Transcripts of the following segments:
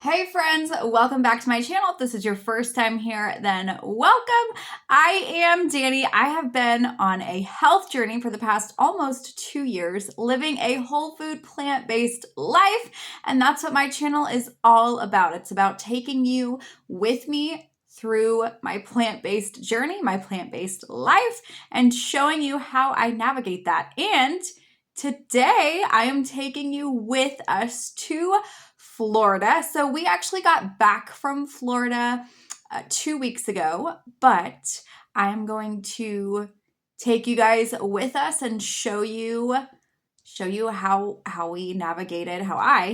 Hey friends, welcome back to my channel. If this is your first time here, then welcome. I am Dani. I have been on a health journey for the past almost 2 years, living a whole food, plant-based life, and that's what my channel is all about. It's about taking you with me through my plant-based journey, my plant-based life, and showing you how I navigate that. And today I am taking you with us to Florida. So we actually got back from Florida 2 weeks ago, but I'm going to take you guys with us and show you how I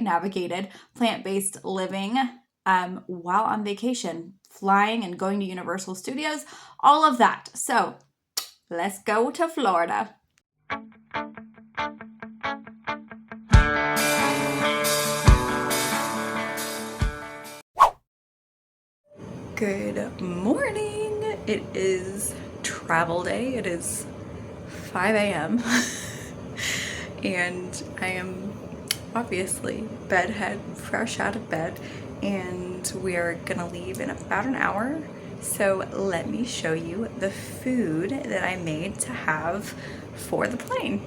navigated plant-based living while on vacation, flying and going to Universal Studios, all of that. So let's go to Florida. Good morning. It is travel day. It is 5 a.m. and I am obviously bedhead, fresh out of bed, and we are gonna leave in about an hour. So let me show you the food that I made to have for the plane.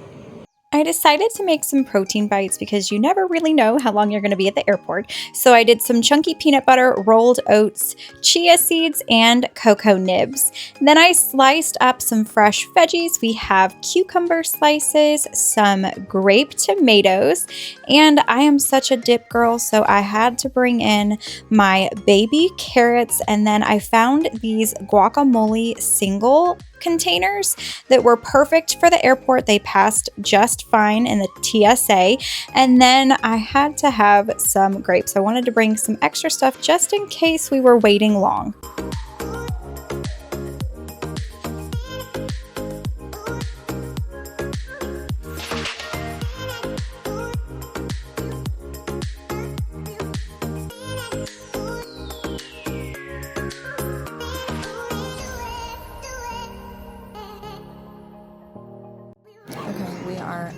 I decided to make some protein bites because you never really know how long you're going to be at the airport. So I did some chunky peanut butter, rolled oats, chia seeds, and cocoa nibs. Then I sliced up some fresh veggies. We have cucumber slices, some grape tomatoes, and I am such a dip girl, so I had to bring in my baby carrots, and then I found these guacamole single containers that were perfect for the airport. They passed just fine in the TSA. And then I had to have some grapes. I wanted to bring some extra stuff just in case we were waiting long.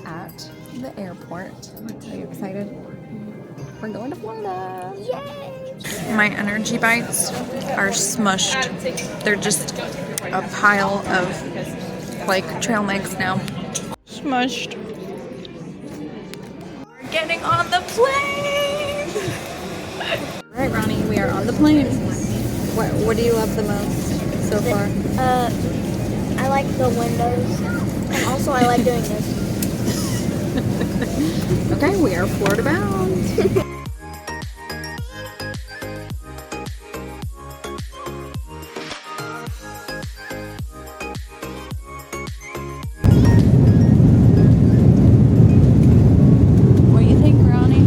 At the airport. Are you excited? We're going to Florida. Yay! My energy bites are smushed. They're just a pile of like trail mix now. Smushed. We're getting on the plane! Alright, Ronnie, we are on the plane. What do you love the most so far? I like the windows. And also I like doing this. Okay, we are Florida bound. What do you think, Ronnie?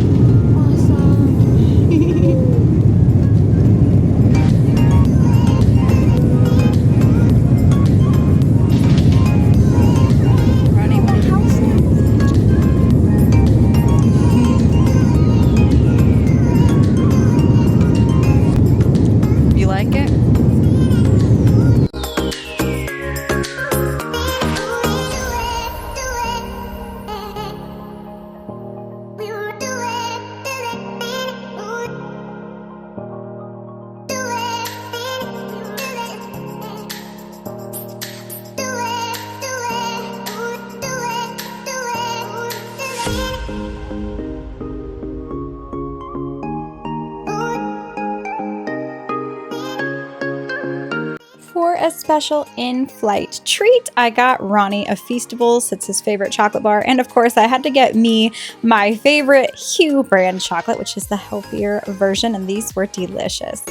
For a special in-flight treat, I got Ronnie a Feastables. It's his favorite chocolate bar. And of course, I had to get me my favorite Hu brand chocolate, which is the healthier version, and these were delicious.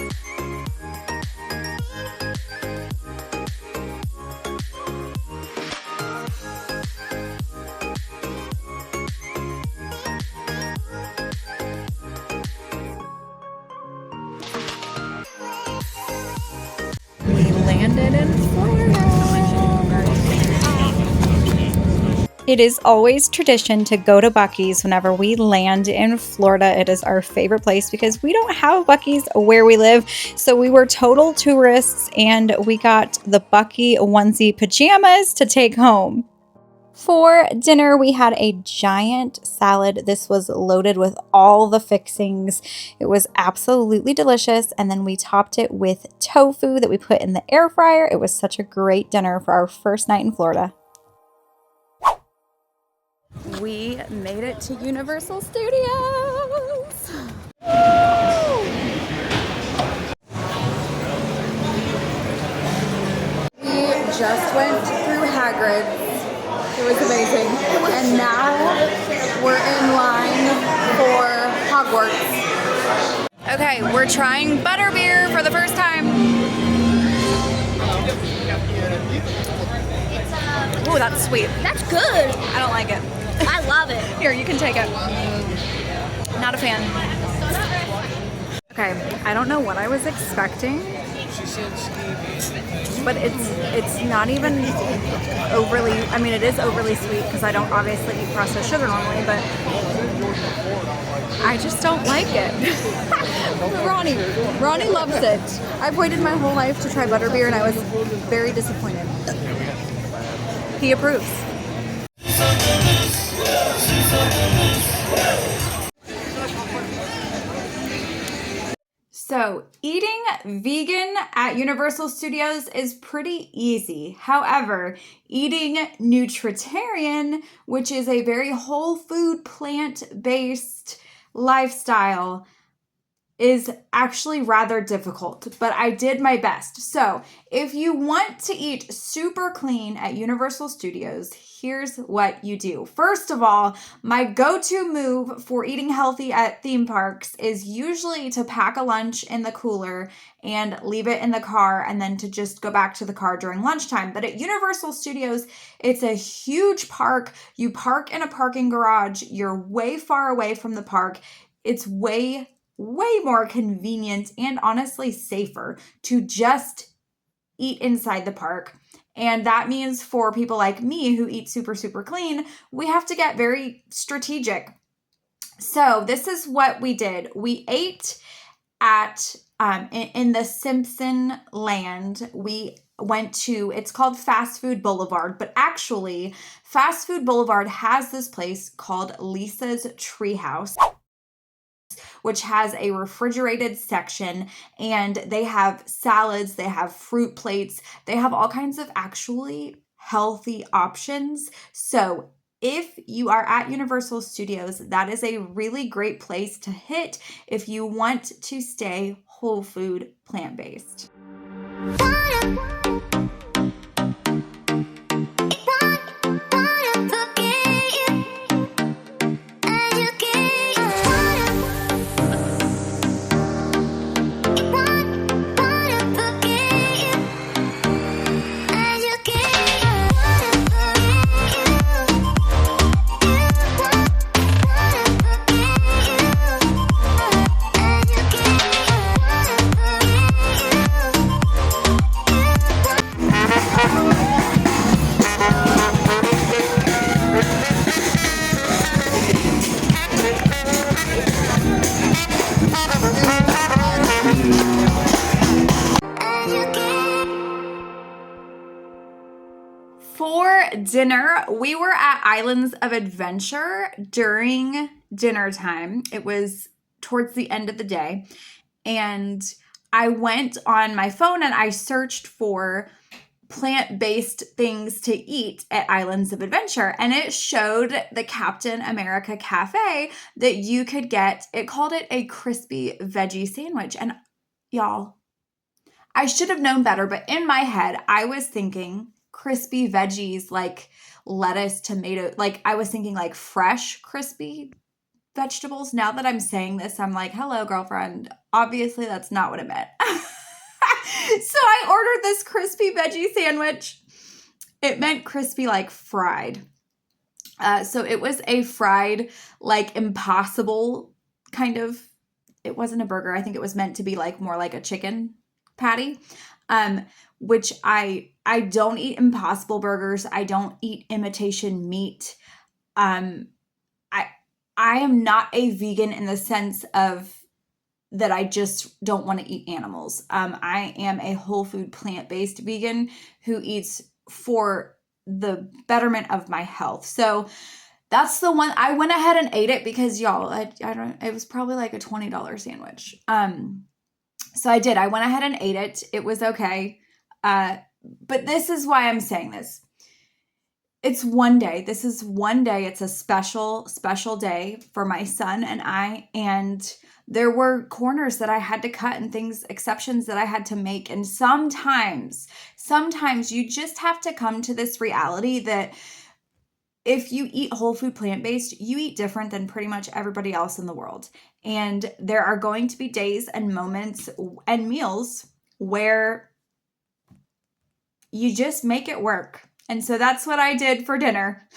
Landed in Florida. It is always tradition to go to Buc-ee's whenever we land in Florida. It is our favorite place because we don't have Buc-ee's where we live. So we were total tourists and we got the Buc-ee onesie pajamas to take home. For dinner, we had a giant salad. This was loaded with all the fixings. It was absolutely delicious. And then we topped it with tofu that we put in the air fryer. It was such a great dinner for our first night in Florida. We made it to Universal Studios. We just went through Hagrid's. It was amazing. And now we're in line for Hogwarts. Okay, we're trying butterbeer for the first time. Ooh, that's sweet. That's good. I don't like it. I love it. Here, you can take it. Not a fan. Okay, I don't know what I was expecting, but it's not even overly, I mean, it is overly sweet because I don't obviously eat processed sugar normally, but I just don't like it. Ronnie loves it. I've waited my whole life to try butterbeer and I was very disappointed. He approves. So, eating vegan at Universal Studios is pretty easy. However, eating nutritarian, which is a very whole food, plant-based lifestyle, is actually rather difficult, but I did my best. So, if you want to eat super clean at Universal Studios, here's what you do. First of all, my go-to move for eating healthy at theme parks is usually to pack a lunch in the cooler and leave it in the car and then to just go back to the car during lunchtime. But at Universal Studios, it's a huge park. You park in a parking garage. You're way far away from the park. It's way more convenient and honestly safer to just eat inside the park. And that means for people like me who eat super clean, we have to get very strategic. So this is what we did. We ate at in the Simpson land. We went to, it's called Fast Food Boulevard, but actually Fast Food Boulevard has this place called Lisa's Treehouse, which has a refrigerated section, and they have salads, they have fruit plates, they have all kinds of actually healthy options. So if you are at Universal Studios, that is a really great place to hit if you want to stay whole food, plant-based. For dinner, we were at Islands of Adventure during dinner time. It was towards the end of the day, and I went on my phone and I searched for plant-based things to eat at Islands of Adventure, and it showed the Captain America Cafe that you could get. It called it a crispy veggie sandwich, and y'all, I should have known better, but in my head, I was thinking crispy veggies like lettuce, tomato, like I was thinking like fresh crispy vegetables. Now that I'm saying this, I'm like, hello, girlfriend. Obviously, that's not what it meant. So I ordered this crispy veggie sandwich. It meant crispy like fried. So it was a fried, like Impossible kind of, it wasn't a burger. I think it was meant to be like more like a chicken patty, which I don't eat Impossible burgers. I don't eat imitation meat. I am not a vegan in the sense of that I just don't want to eat animals. I am a whole food plant-based vegan who eats for the betterment of my health. So that's the one I went ahead and ate it because y'all, I don't, it was probably like a $20 sandwich. So I did, I went ahead and ate it. It was okay. But this is why I'm saying this. It's one day. This is one day. It's a special, special day for my son and I. And there were corners that I had to cut and things, exceptions that I had to make. And sometimes you just have to come to this reality that if you eat whole food plant-based, you eat different than pretty much everybody else in the world. And there are going to be days and moments and meals where you just make it work. And so that's what I did for dinner.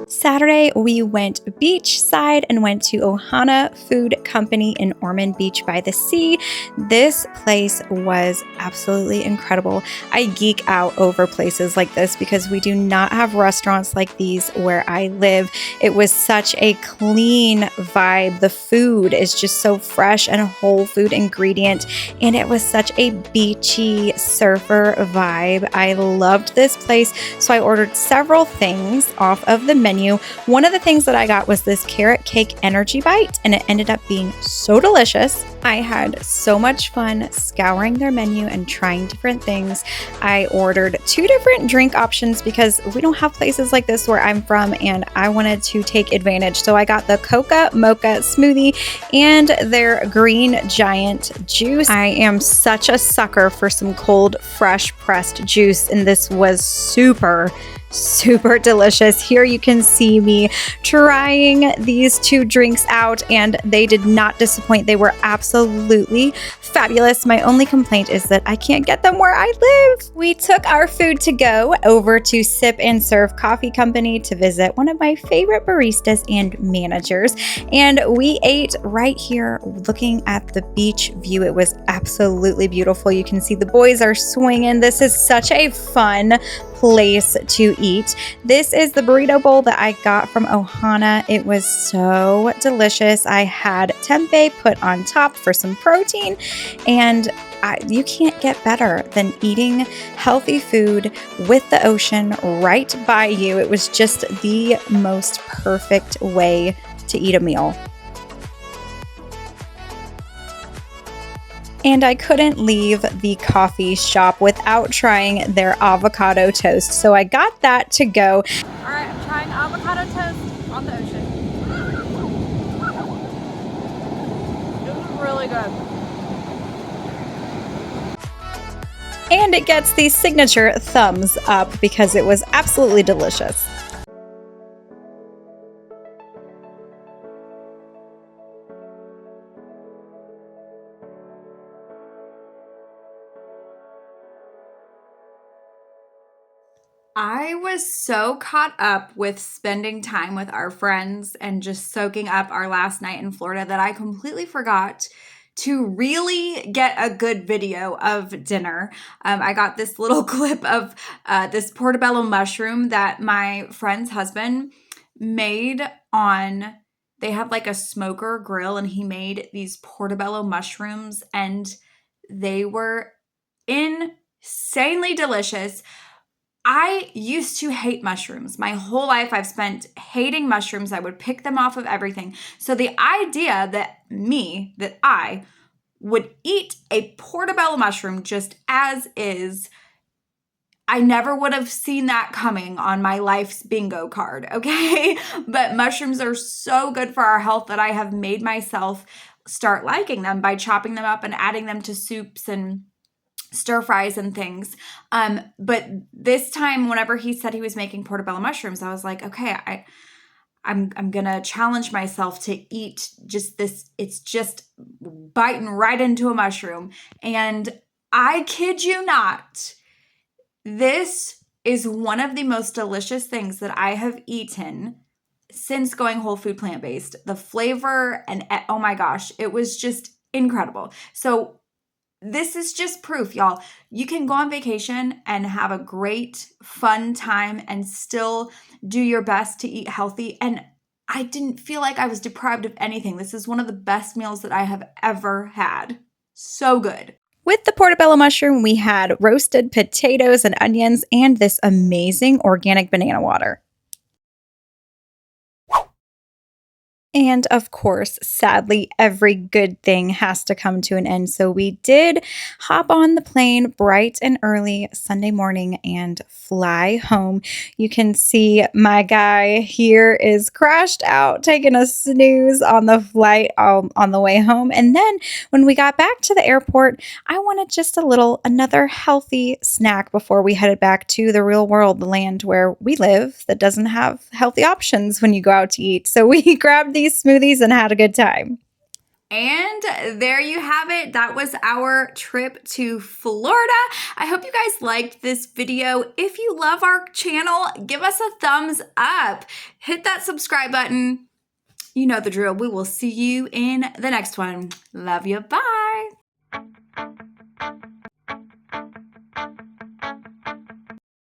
Saturday, we went beachside and went to Ohana Food Company in Ormond Beach by the sea. This place was absolutely incredible. I geek out over places like this because we do not have restaurants like these where I live. It was such a clean vibe. The food is just so fresh and a whole food ingredient, and it was such a beachy surfer vibe. I loved this place, so I ordered several things off of the menu. One of the things that I got was this carrot cake energy bite, and it ended up being so delicious. I had so much fun scouring their menu and trying different things. I ordered 2 different drink options because we don't have places like this where I'm from, and I wanted to take advantage. So I got the Coca Mocha smoothie and their green giant juice. I am such a sucker for some cold, fresh pressed juice, and this was super delicious. Here you can see me trying these 2 drinks out, and they did not disappoint. They were absolutely fabulous. My only complaint is that I can't get them where I live. We took our food to go over to Sip and Serve Coffee Company to visit one of my favorite baristas and managers, and we ate right here looking at the beach view. It was absolutely beautiful. You can see the boys are swinging. This is such a fun place to eat. This is the burrito bowl that I got from Ohana. It was so delicious. I had tempeh put on top for some protein, and you can't get better than eating healthy food with the ocean right by you. It was just the most perfect way to eat a meal. And I couldn't leave the coffee shop without trying their avocado toast. So I got that to go. All right, I'm trying avocado toast on the ocean. It was really good. And it gets the signature thumbs up because it was absolutely delicious. I was so caught up with spending time with our friends and just soaking up our last night in Florida that I completely forgot to really get a good video of dinner. I got this little clip of this portobello mushroom that my friend's husband made on, they have like a smoker grill, and he made these portobello mushrooms, and they were insanely delicious. I used to hate mushrooms. My whole life I've spent hating mushrooms. I would pick them off of everything. So the idea that I would eat a portobello mushroom just as is, I never would have seen that coming on my life's bingo card, okay? But mushrooms are so good for our health that I have made myself start liking them by chopping them up and adding them to soups and stir fries and things. But this time, whenever he said he was making portobello mushrooms, I was like, okay, I'm gonna challenge myself to eat just this. It's just biting right into a mushroom. And I kid you not, this is one of the most delicious things that I have eaten since going whole food plant-based. The flavor and oh my gosh, it was just incredible. So this is just proof, y'all. You can go on vacation and have a great, fun time and still do your best to eat healthy. And I didn't feel like I was deprived of anything. This is one of the best meals that I have ever had. So good. With the portobello mushroom, we had roasted potatoes and onions and this amazing organic banana water. And of course, sadly, every good thing has to come to an end. So we did hop on the plane bright and early Sunday morning and fly home. You can see my guy here is crashed out, taking a snooze on the flight on the way home. And then when we got back to the airport, I wanted just another healthy snack before we headed back to the real world, the land where we live that doesn't have healthy options when you go out to eat. So we grabbed these smoothies and had a good time. And there you have it. That was our trip to Florida. I hope you guys liked this video. If you love our channel, give us a thumbs up. Hit that subscribe button. You know the drill. We will see you in the next one. Love you. Bye.